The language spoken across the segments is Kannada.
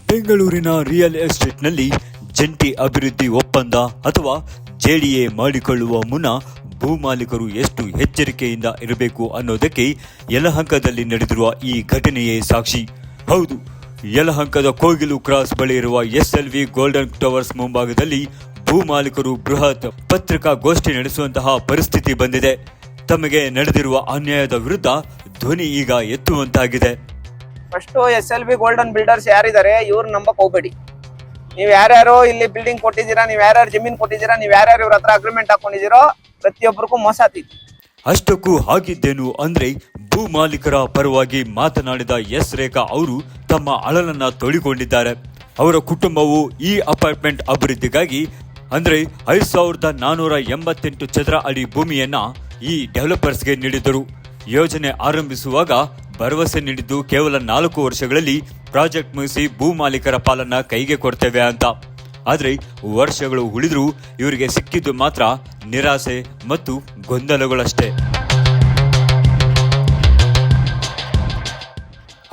ಬೆಂಗಳೂರಿನ ರಿಯಲ್ ಎಸ್ಟೇಟ್ನಲ್ಲಿ ಜಂಟಿ ಅಭಿವೃದ್ಧಿ ಒಪ್ಪಂದ ಅಥವಾ ಜೆಡಿಎ ಮಾಡಿಕೊಳ್ಳುವ ಮುನ್ನ ಭೂಮಾಲೀಕರು ಎಷ್ಟು ಎಚ್ಚರಿಕೆಯಿಂದ ಇರಬೇಕು ಅನ್ನೋದಕ್ಕೆ ಯಲಹಂಕದಲ್ಲಿ ನಡೆದಿರುವ ಈ ಘಟನೆಯೇ ಸಾಕ್ಷಿ. ಹೌದು, ಯಲಹಂಕದ ಕೋಗಿಲು ಕ್ರಾಸ್ ಬಳಿ ಇರುವ ಎಸ್ಎಲ್ವಿ ಗೋಲ್ಡನ್ ಟವರ್ಸ್ ಮುಂಭಾಗದಲ್ಲಿ ಭೂಮಾಲೀಕರು ಬೃಹತ್ ಪತ್ರಿಕಾಗೋಷ್ಠಿ ನಡೆಸುವಂತಹ ಪರಿಸ್ಥಿತಿ ಬಂದಿದೆ. ತಮಗೆ ನಡೆದಿರುವ ಅನ್ಯಾಯದ ವಿರುದ್ಧ ಧ್ವನಿ ಈಗ ಎತ್ತುವಂತಾಗಿದೆ. ಫಸ್ಟ್ SLV ಗೋಲ್ಡನ್ ಬಿಲ್ಡರ್ಸ್ ಯಾರಿದ್ದಾರೆ ಇವ್ರು ನಂಬಕ್ ಹೋಗ್ಬೇಡಿ. ನೀವು ಯಾರ್ಯಾರು ಇಲ್ಲಿ ಬಿಲ್ಡಿಂಗ್ ಕೊಟ್ಟಿದ್ದೀರಾ, ನೀವು ಯಾರ್ಯಾರು ಜಮೀನ್ ಕೊಟ್ಟಿದ್ದೀರಾ, ನೀವು ಯಾರ್ಯಾರು ಇವ್ರ ಹತ್ರ ಅಗ್ರಿಮೆಂಟ್ ಹಾಕೊಂಡಿದ್ದೀರೋ ಪ್ರತಿಯೊಬ್ಬರಿಗೂ ಮೋಸ ಆಗ್ತಿತ್ತು. ಅಷ್ಟಕ್ಕೂ ಆಗಿದ್ದೇನು ಅಂದ್ರೆ ಭೂ ಮಾಲೀಕರ ಪರವಾಗಿ ಮಾತನಾಡಿದ ಎಸ್ ರೇಖಾ ಅವರು ತಮ್ಮ ಅಳಲನ್ನ ತೋಡಿಕೊಂಡಿದ್ದಾರೆ. ಅವರ ಕುಟುಂಬವು ಈ ಅಪಾರ್ಟ್ಮೆಂಟ್ ಅಭಿವೃದ್ಧಿಗಾಗಿ ಅಂದ್ರೆ 5488 ಚದರ ಅಡಿ ಭೂಮಿಯನ್ನ ಈ ಡೆವಲಪರ್ಸ್ಗೆ ನೀಡಿದರು. ಯೋಜನೆ ಆರಂಭಿಸುವಾಗ ಭರವಸೆ ನೀಡಿದ್ದು ಕೇವಲ 4 ವರ್ಷಗಳಲ್ಲಿ ಪ್ರಾಜೆಕ್ಟ್ ಮುಗಿಸಿ ಭೂ ಮಾಲೀಕರ ಪಾಲನ್ನ ಕೈಗೆ ಕೊಡ್ತೇವೆ ಅಂತ. ಆದ್ರೆ ವರ್ಷಗಳು ಉಳಿದ್ರೂ ಇವರಿಗೆ ಸಿಕ್ಕಿದ್ದು ಮಾತ್ರ ನಿರಾಸೆ ಮತ್ತು ಗೊಂದಲಗಳಷ್ಟೇ.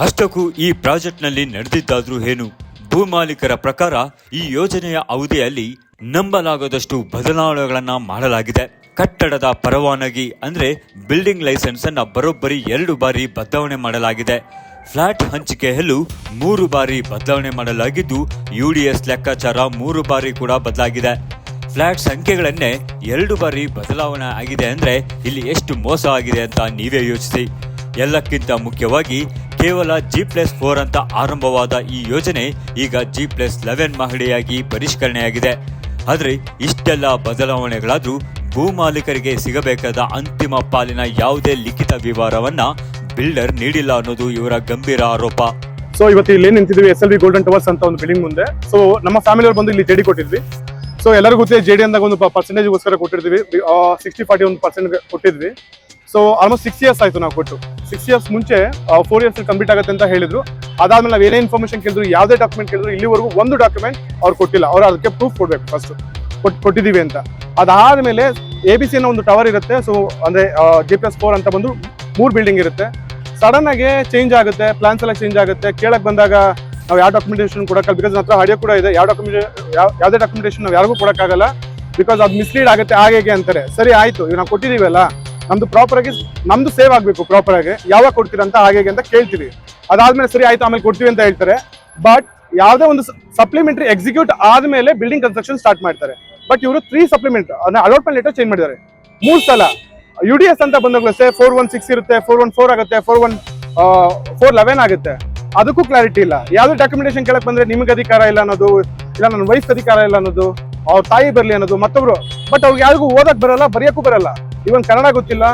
ಅಷ್ಟಕ್ಕೂ ಈ ಪ್ರಾಜೆಕ್ಟ್ನಲ್ಲಿ ನಡೆದಿದ್ದಾದ್ರೂ ಏನು? ಭೂ ಮಾಲೀಕರ ಪ್ರಕಾರ ಈ ಯೋಜನೆಯ ಅವಧಿಯಲ್ಲಿ ನಂಬಲಾಗದಷ್ಟು ಬದಲಾವಣೆಗಳನ್ನ ಮಾಡಲಾಗಿದೆ. ಕಟ್ಟಡದ ಪರವಾನಗಿ ಅಂದ್ರೆ ಬಿಲ್ಡಿಂಗ್ ಲೈಸೆನ್ಸ್ ಅನ್ನ ಬರೋಬ್ಬರಿ 2 ಬಾರಿ ಬದಲಾವಣೆ ಮಾಡಲಾಗಿದೆ. ಫ್ಲಾಟ್ ಹಂಚಿಕೆಯಲ್ಲೂ 3 ಬಾರಿ ಬದಲಾವಣೆ ಮಾಡಲಾಗಿದ್ದು UDS ಲೆಕ್ಕಾಚಾರ 3 ಬಾರಿ ಕೂಡ ಬದಲಾಗಿದೆ. ಫ್ಲಾಟ್ ಸಂಖ್ಯೆಗಳನ್ನೇ 2 ಬಾರಿ ಬದಲಾವಣೆ ಆಗಿದೆ ಅಂದ್ರೆ ಇಲ್ಲಿ ಎಷ್ಟು ಮೋಸ ಆಗಿದೆ ಅಂತ ನೀವೇ ಯೋಚಿಸಿ. ಎಲ್ಲಕ್ಕಿಂತ ಮುಖ್ಯವಾಗಿ ಕೇವಲ G+4 ಅಂತ ಆರಂಭವಾದ ಈ ಯೋಜನೆ ಈಗ G+11 ಮಹಡಿಯಾಗಿ ಪರಿಷ್ಕರಣೆಯಾಗಿದೆ. ಆದ್ರೆ ಇಷ್ಟೆಲ್ಲ ಬದಲಾವಣೆಗಳಾದ್ರೂ ಭೂ ಮಾಲೀಕರಿಗೆ ಸಿಗಬೇಕಾದ ಅಂತಿಮ ಪಾಲಿನ ಯಾವುದೇ ಲಿಖಿತ ವಿವರವನ್ನ ಬಿಲ್ಡರ್ ನೀಡಿಲ್ಲ ಅನ್ನೋದು ಇವರ ಗಂಭೀರ ಆರೋಪ. ಸೊ ಇವತ್ತು ಇಲ್ಲಿ ನಿಂತಿದ್ವಿ SLV ಗೋಲ್ಡನ್ ಟವರ್ಸ್ ಅಂತ ಒಂದು ಬಿಲ್ಡಿಂಗ್ ಮುಂದೆ. ಸೊ ನಮ್ಮ ಫ್ಯಾಮಿಲಿ ಅವ್ರು ಬಂದು ಇಲ್ಲಿ ಜೆಡಿ ಕೊಟ್ಟಿದ್ವಿ. ಸೊ ಎಲ್ಲರಿಗೂ ಗೊತ್ತಿದೆ ಜೆಡಿ ಅಂದಾಗ ಒಂದು ಪರ್ಸೆಂಟೇಜ್ಗೋಸ್ಕರ ಕೊಟ್ಟಿರ್ತೀವಿ. 60-40 1% ಕೊಟ್ಟಿದ್ವಿ. ಸೊ ಆಲ್ಮೋಸ್ಟ್ 6 ಇಯರ್ಸ್ ಆಯ್ತು ನಾವು ಕೊಟ್ಟು. 6 ಇಯರ್ಸ್ ಮುಂಚೆ 4 ಇಯರ್ಸ್ ಕಂಪ್ಲೀಟ್ ಆಗುತ್ತೆ ಅಂತ ಹೇಳಿದ್ರು. ಅದಾದ್ಮೇಲೆ ನಾವು ಏನೇ ಇನ್ಫಾರ್ಮೇಶನ್ ಕೇಳಿದ್ರು, ಯಾವುದೇ ಡಾಕ್ಯುಮೆಂಟ್ ಕೇಳಿದ್ರು, ಇಲ್ಲಿವರೆಗೂ ಒಂದು ಡಾಕ್ಯುಮೆಂಟ್ ಅವ್ರು ಕೊಟ್ಟಿಲ್ಲ. ಅವ್ರು ಅದಕ್ಕೆ ಪ್ರೂಫ್ ಕೊಡ್ಬೇಕು ಫಸ್ಟ್ ಕೊಟ್ಟಿದ್ದೀವಿ ಅಂತ. ಅದಾದ್ಮೇಲೆ ABC ಅನ್ನೋ ಒಂದು ಟವರ್ ಇರುತ್ತೆ. ಸೊ ಅಂದ್ರೆ G+4 ಅಂತ ಬಂದು 3 ಬಿಲ್ಡಿಂಗ್ ಇರುತ್ತೆ. ಸಡನ್ ಆಗಿ ಚೇಂಜ್ ಆಗುತ್ತೆ, ಪ್ಲಾನ್ಸ್ ಎಲ್ಲ ಚೇಂಜ್ ಆಗುತ್ತೆ. ಕೇಳಕ್ ಬಂದಾಗ ನಾವು ಯಾವ ಡಾಕ್ಯುಮೆಂಟೇಶನ್ ಕೊಡಕ್ಕಲ್ಲ, ಬಿಕಾಸ್ ಹತ್ರ ಆಡಿಯೋ ಕೂಡ ಇದೆ. ಯಾವುದೇ ಡಾಕ್ಯುಮೆಂಟೇಶನ್ ನಾವು ಯಾರಿಗೂ ಕೊಡಕ್ಕಾಗಲ್ಲ, ಬಿಕಾಸ್ ಅದು ಮಿಸ್ಲೀಡ್ ಆಗುತ್ತೆ ಹಾಗೆ ಅಂತಾರೆ. ಸರಿ ಆಯ್ತು, ಈಗ ನಾವು ಕೊಟ್ಟಿದೀವಲ್ಲ, ನಮ್ದು ಪ್ರಾಪರ್ ಆಗಿ ನಮ್ದು ಸೇವ್ ಆಗ್ಬೇಕು, ಪ್ರಾಪರ್ ಆಗಿ ಯಾವಾಗ ಕೊಡ್ತೀರಾ ಅಂತ ಹಾಗೆ ಅಂತ ಕೇಳ್ತೀವಿ. ಅದಾದ್ಮೇಲೆ ಸರಿ ಆಯ್ತು ಆಮೇಲೆ ಕೊಡ್ತೀವಿ ಅಂತ ಹೇಳ್ತಾರೆ. ಬಟ್ ಯಾವುದೇ ಒಂದು ಸಪ್ಲಿಮೆಂಟರಿ ಎಕ್ಸಿಕ್ಯೂಟ್ ಆದ್ಮೇಲೆ ಬಿಲ್ಡಿಂಗ್ ಕನ್ಸ್ಟ್ರಕ್ಷನ್ ಸ್ಟಾರ್ಟ್ ಮಾಡ್ತಾರೆ. ಬಟ್ ಇವರು 3 ಸಪ್ಲಿಮೆಂಟ್ ಅಲಾಟ್ಮೆಂಟ್ ಲೆಟರ್ ಚೇಂಜ್ ಮಾಡಿದ್ದಾರೆ 3 ಸಲ. UDS ಅಂತ ಬಂದಾಗಲೂ 416 ಇರುತ್ತೆ, 414 ಆಗುತ್ತೆ, 411 ಆಗುತ್ತೆ. ಅದಕ್ಕೂ ಕ್ಲಾರಿಟಿ ಇಲ್ಲ. ಯಾವ್ದು ಡಾಕ್ಯುಮೆಂಟೇಶನ್ ಕೇಳಕ್ ಬಂದ್ರೆ ನಿಮ್ಗೆ ಅಧಿಕಾರ ಇಲ್ಲ ಅನ್ನೋದು, ಇಲ್ಲ ನನ್ನ ವೈಫ್ ಅಧಿಕಾರ ಇಲ್ಲ ಅನ್ನೋದು, ಅವ್ರ ತಾಯಿ ಬರ್ಲಿ ಅನ್ನೋದು ಮತ್ತೊಬ್ರು. ಬಟ್ ಅವ್ರಿಗೆ ಯಾರಿಗೂ ಓದಕ್ ಬರಲ್ಲ, ಬರೆಯಕ್ಕೂ ಬರಲ್ಲ. ಇವನ್ ಕನ್ನಡ ಗೊತ್ತಿಲ್ಲ,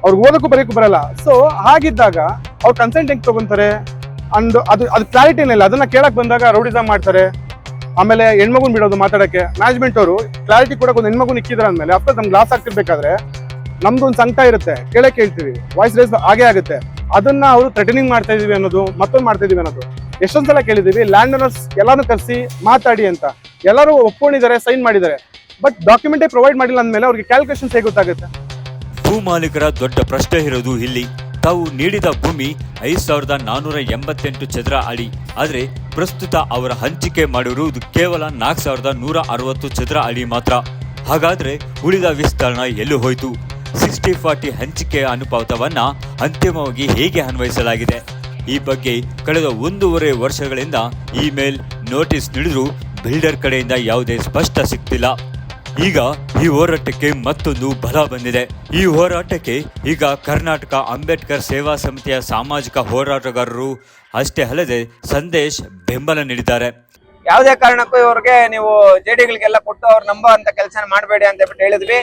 ಅವ್ರಿಗೆ ಓದಕ್ಕೂ ಬರೆಯಕ್ಕೂ ಬರಲ್ಲ. ಸೊ ಹಾಗಿದ್ದಾಗ ಅವ್ರು ಕನ್ಸೆಂಟ್ ಹೆಂಗ್ ತಗೊಂತಾರೆ ಅಂಡ್ ಅದು ಕ್ಲಾರಿಟಿನೇ ಇಲ್ಲ. ಅದನ್ನ ಕೇಳಕ್ ಬಂದಾಗ ರೌಡಿಸಮ್ ಮಾಡ್ತಾರೆ. ಆಮೇಲೆ ಹೆಣ್ಮಗುನ್ ಬಿಡೋದು ಮಾತಾಡಕ್ಕೆ. ಮ್ಯಾನೇಜ್ಮೆಂಟ್ ಅವರು ಕ್ಲಾರಿಟಿ ಕೊಡಕ್ಕೆ ಒಂದು ಹೆಣ್ಮಗುನ್ ಇಕ್ಕಿದ್ರ ಅಂದ್ಮೇಲೆ ಅಫ್ಕೋರ್ಸ್ ನಮ್ಗೆ ಲಾಸ್ ಆಗ್ತಿರ್ಬೇಕಾದ್ರೆ ನಮ್ದು ಒಂದು ಸಂಕಟ ಇರುತ್ತೆ, ಕೇಳಕ್ ಹೇಳ್ತೀವಿ, ವಾಯ್ಸ್ ರೇಸ್ ಹಾಗೆ ಆಗುತ್ತೆ. ಅದನ್ನ ಅವರು ಥ್ರೆಟನಿಂಗ್ ಮಾಡ್ತಾ ಇದೀವಿ ಅನ್ನೋದು, ಮತ್ತೊಂದು ಮಾಡ್ತಾ ಇದೀವಿ ಅನ್ನೋದು ಎಷ್ಟೊಂದ್ ಸಲ ಕೇಳಿದೀವಿ. ಲ್ಯಾಂಡ್ ಓನರ್ಸ್ ಎಲ್ಲಾನು ಕರೆಸಿ ಮಾತಾಡಿ ಅಂತ ಎಲ್ಲರೂ ಒಪ್ಕೊಂಡಿದ್ದಾರೆ, ಸೈನ್ ಮಾಡಿದ್ದಾರೆ. ಬಟ್ ಡಾಕ್ಯುಮೆಂಟೇ ಪ್ರೊವೈಡ್ ಮಾಡಿಲ್ಲ ಅಂದ್ಮೇಲೆ ಅವ್ರಿಗೆ ಕ್ಯಾಲ್ಕುಲೇಷನ್ಸ್ ಹೇಗೆ ಗೊತ್ತಾಗುತ್ತೆ? ಭೂ ಮಾಲೀಕರ ದೊಡ್ಡ ಪ್ರಶ್ನೆ ಇರೋದು ಇಲ್ಲಿ. ತಾವು ನೀಡಿದ ಭೂಮಿ 5488 ಚದರ ಅಡಿ, ಆದ್ರೆ ಪ್ರಸ್ತುತ ಅವರ ಹಂಚಿಕೆ ಮಾಡಿರುವುದು ಕೇವಲ 4160 ಚದರ ಅಡಿ ಮಾತ್ರ. ಹಾಗಾದ್ರೆ ಉಳಿದ ವಿಸ್ತರಣ ಎಲ್ಲೂ ಹೋಯ್ತು? 60-40 ಹಂಚಿಕೆಯ ಅನುಪಾತವನ್ನ ಅಂತಿಮವಾಗಿ ಹೇಗೆ ಅನ್ವಯಿಸಲಾಗಿದೆ? ಈ ಬಗ್ಗೆ ಕಳೆದ 1.5 ವರ್ಷಗಳಿಂದ ಇಮೇಲ್, ನೋಟಿಸ್ ನೀಡಿದ್ರೂ ಬಿಲ್ಡರ್ ಕಡೆಯಿಂದ ಯಾವುದೇ ಸ್ಪಷ್ಟ ಸಿಗ್ತಿಲ್ಲ. ಈಗ ಈ ಹೋರಾಟಕ್ಕೆ ಮತ್ತೊಂದು ಬಲ ಬಂದಿದೆ. ಈ ಹೋರಾಟಕ್ಕೆ ಈಗ ಕರ್ನಾಟಕ ಅಂಬೇಡ್ಕರ್ ಸೇವಾ ಸಮಿತಿಯ ಸಾಮಾಜಿಕ ಹೋರಾಟಗಾರರು ಅಷ್ಟೇ ಅಲ್ಲದೆ ಸಂದೇಶ್ ಬೆಂಬಲ ನೀಡಿದ್ದಾರೆ. ಯಾವುದೇ ಕಾರಣಕ್ಕೂ ಇವ್ರಿಗೆ ನೀವು ಜೆಡಿಗಳಿಗೆಲ್ಲ ಕೊಟ್ಟು ಅವ್ರು ನಂಬೋ ಅಂತ ಕೆಲಸ ಮಾಡಬೇಡಿ ಅಂತ ಹೇಳ್ಬಿಟ್ಟು ಹೇಳಿದ್ವಿ.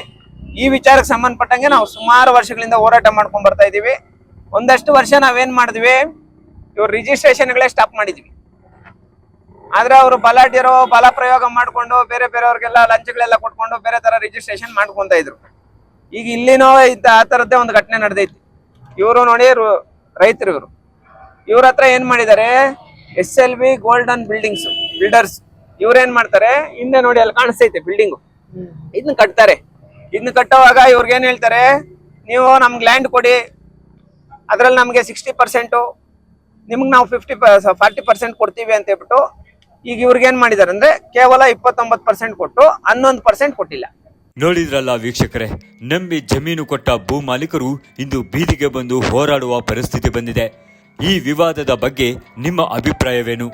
ಈ ವಿಚಾರಕ್ಕೆ ಸಂಬಂಧಪಟ್ಟಂಗೆ ನಾವು ಸುಮಾರು ವರ್ಷಗಳಿಂದ ಹೋರಾಟ ಮಾಡ್ಕೊಂಡ್ ಬರ್ತಾ ಇದೀವಿ. ಒಂದಷ್ಟು ವರ್ಷ ನಾವೇನ್ ಮಾಡಿದ್ವಿ, ಇವ್ರ ರಿಜಿಸ್ಟ್ರೇಷನ್ಗಳೇ ಸ್ಟಾಪ್ ಮಾಡಿದ್ವಿ. ಆದ್ರೆ ಅವರು ಬಲಾಢ್ಯರು ಬಲ ಪ್ರಯೋಗ ಮಾಡ್ಕೊಂಡು ಬೇರೆ ಬೇರೆಯವ್ರಿಗೆಲ್ಲ ಲಂಚಗಳೆಲ್ಲ ಕೊಟ್ಕೊಂಡು ಬೇರೆ ತರ ರಿಜಿಸ್ಟ್ರೇಷನ್ ಮಾಡ್ಕೊಂತ ಇದ್ರು. ಈಗ ಇಲ್ಲಿನೋ ಆ ತರದ್ದೇ ಒಂದು ಘಟನೆ ನಡೆದೈತಿ. ಇವರು ನೋಡಿ ರೈತರು, ಇವ್ರ ಹತ್ರ ಏನ್ ಮಾಡಿದ್ದಾರೆ, SLV ಗೋಲ್ಡನ್ ಬಿಲ್ಡರ್ಸ್ ಇವ್ರೇನ್ ಮಾಡ್ತಾರೆ, ಹಿಂದೆ ನೋಡಿ ಅಲ್ಲಿ ಕಾಣಿಸ್ತೈತೆ ಬಿಲ್ಡಿಂಗು, ಇದನ್ನ ಕಟ್ತಾರೆ. ಇದನ್ನ ಕಟ್ಟುವಾಗ ಇವ್ರಿಗೆ ಏನ್ ಹೇಳ್ತಾರೆ, ನೀವು ನಮ್ಗೆ ಲ್ಯಾಂಡ್ ಕೊಡಿ, ಅದ್ರಲ್ಲಿ ನಮ್ಗೆ 60%, ನಿಮ್ಗೆ ನಾವು 40% ಕೊಡ್ತೀವಿ ಅಂತ ಹೇಳ್ಬಿಟ್ಟು ಈಗ ಇವ್ರಿಗೆ ಏನ್ ಮಾಡಿದಾರೆ ಅಂದ್ರೆ ಕೇವಲ 29% ಕೊಟ್ಟು 11% ಕೊಟ್ಟಿಲ್ಲ. ನೋಡಿದ್ರಲ್ಲ ವೀಕ್ಷಕರೇ, ನಂಬಿ ಜಮೀನು ಕೊಟ್ಟ ಭೂ ಮಾಲೀಕರು ಇಂದು ಬೀದಿಗೆ ಬಂದು ಹೋರಾಡುವ ಪರಿಸ್ಥಿತಿ ಬಂದಿದೆ. ಈ ವಿವಾದದ ಬಗ್ಗೆ ನಿಮ್ಮ ಅಭಿಪ್ರಾಯವೇನು?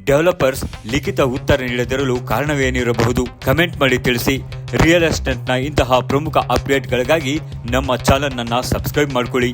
ಡೆವಲಪರ್ಸ್ ಲಿಖಿತ ಉತ್ತರ ನೀಡದಿರಲು ಕಾರಣವೇನಿರಬಹುದು? ಕಮೆಂಟ್ ಮಾಡಿ ತಿಳಿಸಿ. ರಿಯಲ್ ಎಸ್ಟೇಟ್ನ ಇಂತಹ ಪ್ರಮುಖ ಅಪ್ಡೇಟ್ಗಳಿಗಾಗಿ ನಮ್ಮ ಚಾನೆಲ್ ಅನ್ನು ಸಬ್ಸ್ಕ್ರೈಬ್ ಮಾಡ್ಕೊಳ್ಳಿ.